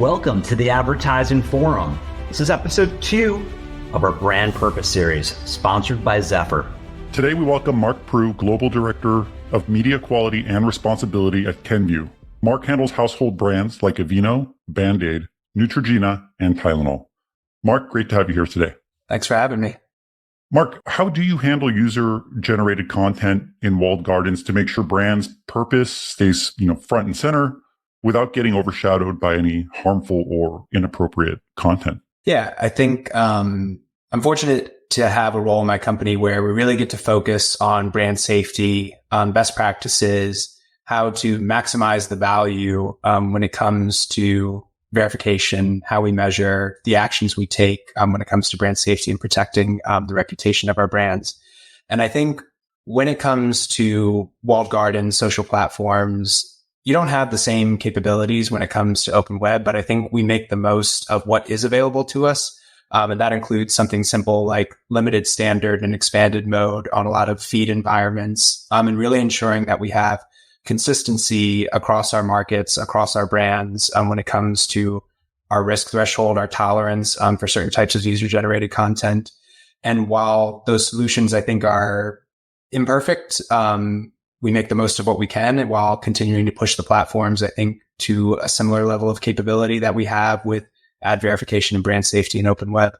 Welcome to the Advertising Forum. This is episode 2 of our Brand Purpose series, sponsored by Zephyr. Today we welcome Mark Prue, Global Director of Media Quality and Responsibility at Kenvue. Mark handles household brands like Aveeno, Band-Aid, Neutrogena, and Tylenol. Mark, great to have you here today. Thanks for having me. Mark, how do you handle user-generated content in walled gardens to make sure brands' purpose stays, front and center without getting overshadowed by any harmful or inappropriate content? Yeah, I think I'm fortunate to have a role in my company where we really get to focus on brand safety, on best practices, how to maximize the value when it comes to verification, how we measure the actions we take when it comes to brand safety and protecting the reputation of our brands. And I think when it comes to walled gardens, social platforms, you don't have the same capabilities when it comes to open web, but I think we make the most of what is available to us. And that includes something simple like limited standard and expanded mode on a lot of feed environments, and really ensuring that we have consistency across our markets, across our brands, when it comes to our risk threshold, our tolerance for certain types of user-generated content. And while those solutions, I think, are imperfect, we make the most of what we can, and while continuing to push the platforms, I think, to a similar level of capability that we have with ad verification and brand safety in open web.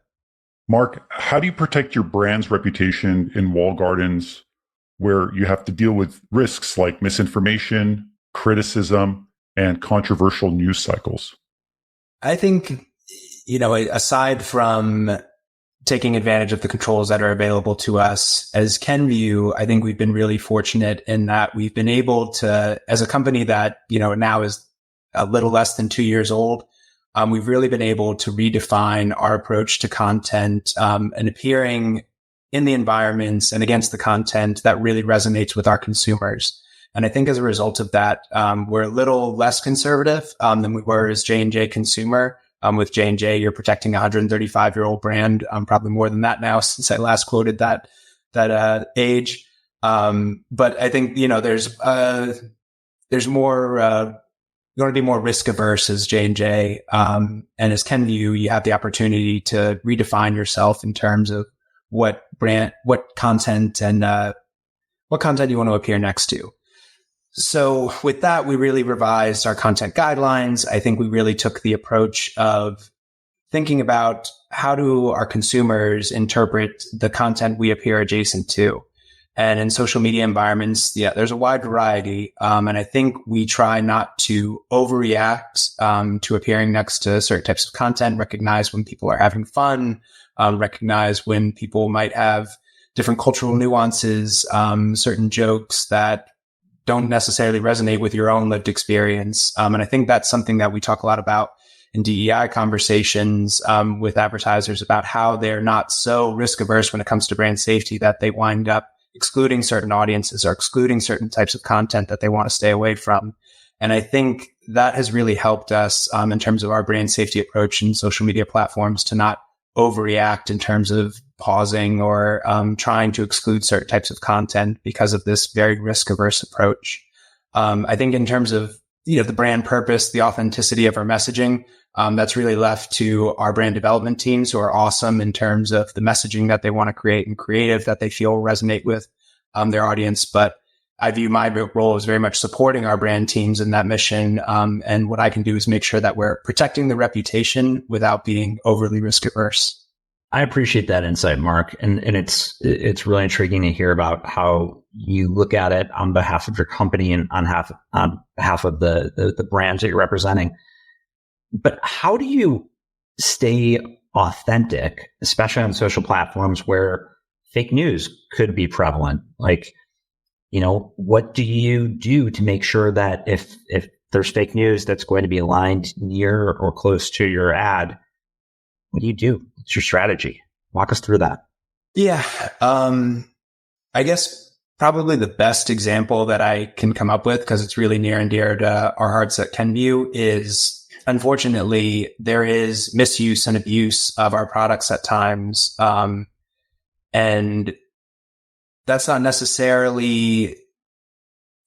Mark, how do you protect your brand's reputation in walled gardens where you have to deal with risks like misinformation, criticism, and controversial news cycles? I think, aside from taking advantage of the controls that are available to us as Kenvue, I think we've been really fortunate in that we've been able to, as a company that, now is a little less than 2 years old, we've really been able to redefine our approach to content and appearing in the environments and against the content that really resonates with our consumers. And I think as a result of that, we're a little less conservative than we were as J&J Consumer. With J&J, you're protecting a 135-year-old brand, probably more than that now since I last quoted that age. But I think, there's more, you want to be more risk averse as J&J. And as Kenvue, you have the opportunity to redefine yourself in terms of what content and what content you want to appear next to. So with that, we really revised our content guidelines. I think we really took the approach of thinking about how do our consumers interpret the content we appear adjacent to. And in social media environments, there's a wide variety. And I think we try not to overreact to appearing next to certain types of content, recognize when people are having fun, recognize when people might have different cultural nuances, certain jokes that don't necessarily resonate with your own lived experience. And I think that's something that we talk a lot about in DEI conversations with advertisers about how they're not so risk averse when it comes to brand safety that they wind up excluding certain audiences or excluding certain types of content that they want to stay away from. And I think that has really helped us in terms of our brand safety approach in social media platforms to not overreact in terms of pausing or trying to exclude certain types of content because of this very risk-averse approach. I think in terms of the brand purpose, the authenticity of our messaging, that's really left to our brand development teams, who are awesome in terms of the messaging that they want to create and creative that they feel resonate with their audience. But I view my role as very much supporting our brand teams in that mission. And what I can do is make sure that we're protecting the reputation without being overly risk-averse. I appreciate that insight, Mark. And it's really intriguing to hear about how you look at it on behalf of your company and on behalf of the brands that you're representing. But how do you stay authentic, especially on social platforms where fake news could be prevalent? What do you do to make sure that if there's fake news that's going to be aligned near or close to your ad, what do you do? What's your strategy? Walk us through that. Yeah. I guess probably the best example that I can come up with, because it's really near and dear to our hearts at Kenvue, is unfortunately there is misuse and abuse of our products at times. And that's not necessarily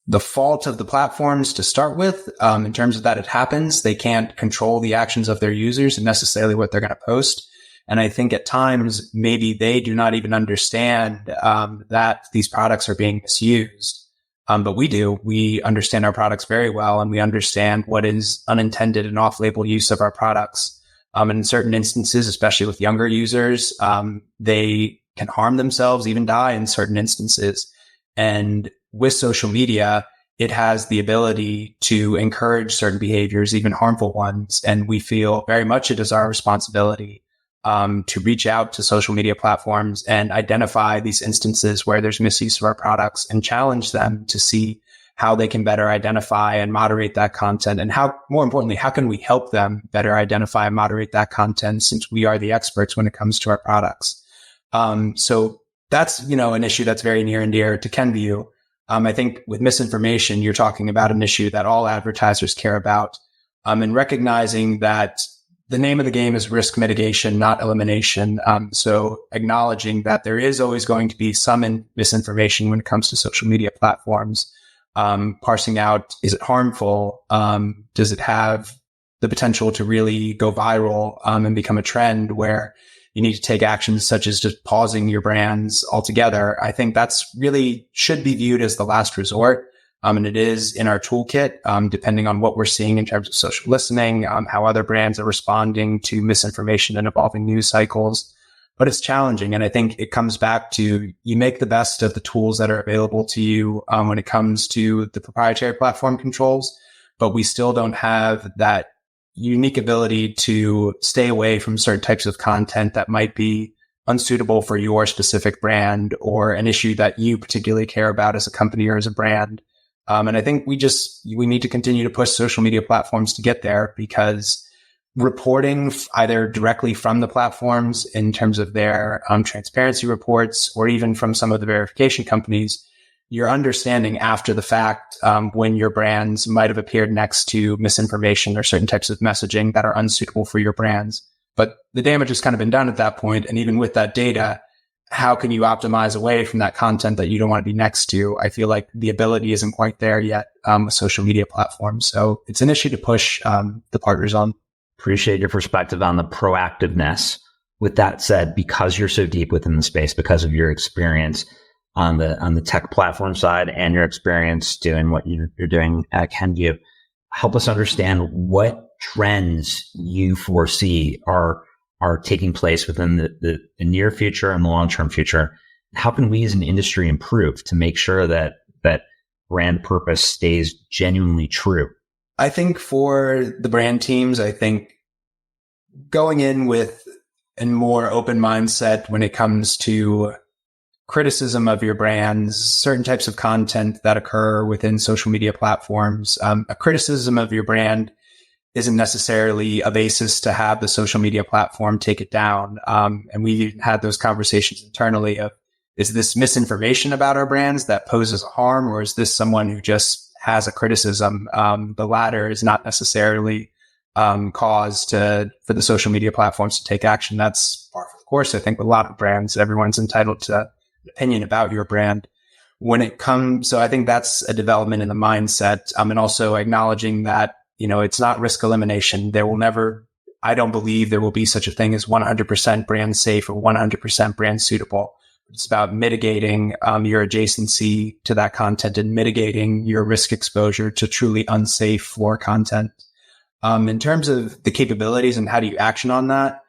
the fault of the platforms to start with, in terms of that it happens. They can't control the actions of their users and necessarily what they're going to post. And I think at times, maybe they do not even understand that these products are being misused. But we do. We understand our products very well, and we understand what is unintended and off-label use of our products. And in certain instances, especially with younger users, they can harm themselves, even die in certain instances. And with social media, it has the ability to encourage certain behaviors, even harmful ones. And we feel very much it is our responsibility to reach out to social media platforms and identify these instances where there's misuse of our products and challenge them to see how they can better identify and moderate that content. And how, more importantly, how can we help them better identify and moderate that content, since we are the experts when it comes to our products. So that's, an issue that's very near and dear to Kenvue. I think with misinformation, you're talking about an issue that all advertisers care about. And recognizing that the name of the game is risk mitigation, not elimination. So acknowledging that there is always going to be some misinformation when it comes to social media platforms. Parsing out, is it harmful? Does it have the potential to really go viral and become a trend where you need to take actions such as just pausing your brands altogether? I think that's really should be viewed as the last resort. And it is in our toolkit, depending on what we're seeing in terms of social listening, how other brands are responding to misinformation and evolving news cycles. But it's challenging. And I think it comes back to you make the best of the tools that are available to you when it comes to the proprietary platform controls. But we still don't have that unique ability to stay away from certain types of content that might be unsuitable for your specific brand or an issue that you particularly care about as a company or as a brand. And I think we need to continue to push social media platforms to get there, because reporting either directly from the platforms in terms of their transparency reports, or even from some of the verification companies, you're understanding after the fact when your brands might have appeared next to misinformation or certain types of messaging that are unsuitable for your brands. But the damage has kind of been done at that point. And even with that data, how can you optimize away from that content that you don't want to be next to? I feel like the ability isn't quite there yet with social media platforms. So it's an issue to push the partners on. Appreciate your perspective on the proactiveness. With that said, because you're so deep within the space, because of your experience on the tech platform side and your experience doing what you're doing at Kenvue, help us understand what trends you foresee are taking place within the near future and the long-term future. How can we as an industry improve to make sure that brand purpose stays genuinely true? I think for the brand teams, I think going in with a more open mindset when it comes to criticism of your brands, certain types of content that occur within social media platforms, a criticism of your brand isn't necessarily a basis to have the social media platform take it down. And we had those conversations internally of, is this misinformation about our brands that poses a harm, or is this someone who just has a criticism? The latter is not necessarily cause for the social media platforms to take action. That's par for the course. I think with a lot of brands, everyone's entitled to an opinion about your brand. So I think that's a development in the mindset, and also acknowledging that it's not risk elimination. I don't believe there will be such a thing as 100% brand safe or 100% brand suitable. It's about mitigating your adjacency to that content and mitigating your risk exposure to truly unsafe floor content. In terms of the capabilities and how do you action on that,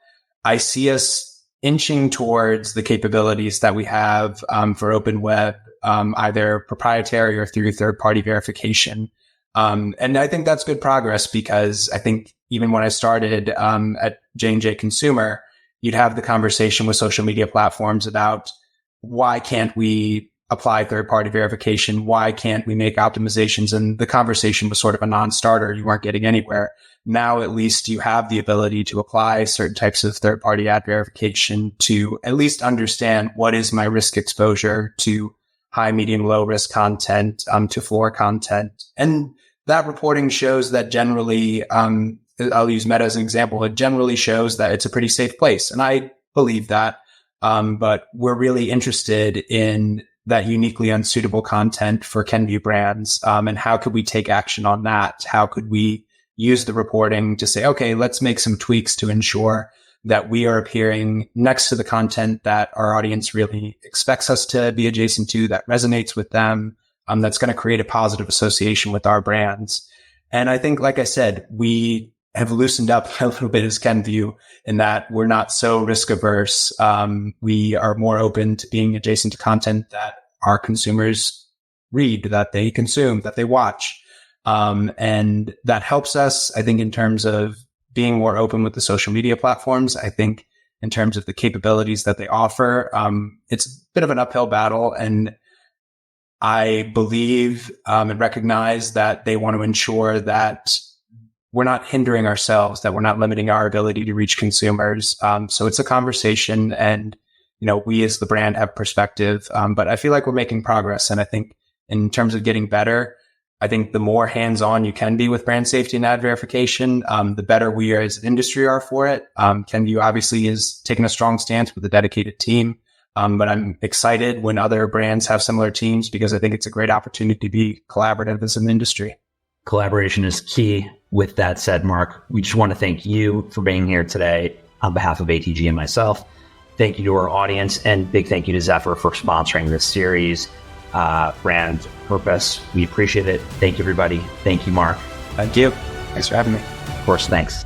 I see us inching towards the capabilities that we have for open web, either proprietary or through third-party verification. And I think that's good progress, because I think even when I started at J&J Consumer, you'd have the conversation with social media platforms about why can't we apply third-party verification? Why can't we make optimizations? And the conversation was sort of a non-starter. You weren't getting anywhere. Now, at least you have the ability to apply certain types of third-party ad verification to at least understand what is my risk exposure to high, medium, low risk content, to floor content. And that reporting shows that generally, I'll use Meta as an example. It generally shows that it's a pretty safe place. And I believe that. But we're really interested in that uniquely unsuitable content for Kenvue brands? And how could we take action on that? How could we use the reporting to say, okay, let's make some tweaks to ensure that we are appearing next to the content that our audience really expects us to be adjacent to, that resonates with them, that's going to create a positive association with our brands. And I think, like I said, we have loosened up a little bit as Kenvue in that we're not so risk averse. We are more open to being adjacent to content that our consumers read, that they consume, that they watch. And that helps us, I think, in terms of being more open with the social media platforms. I think in terms of the capabilities that they offer, it's a bit of an uphill battle. And I believe and recognize that they want to ensure that we're not hindering ourselves, that we're not limiting our ability to reach consumers. So it's a conversation, and we as the brand have perspective, but I feel like we're making progress. And I think in terms of getting better, I think the more hands-on you can be with brand safety and ad verification, the better we are as an industry are for it. Kenvue obviously is taking a strong stance with a dedicated team. But I'm excited when other brands have similar teams, because I think it's a great opportunity to be collaborative as an industry. Collaboration is key. With that said, Mark, we just want to thank you for being here today on behalf of ATG and myself. Thank you to our audience, and big thank you to Zephyr for sponsoring this series, Brand Purpose. We appreciate it. Thank you, everybody. Thank you, Mark. Thank you. Thanks for having me. Of course, thanks.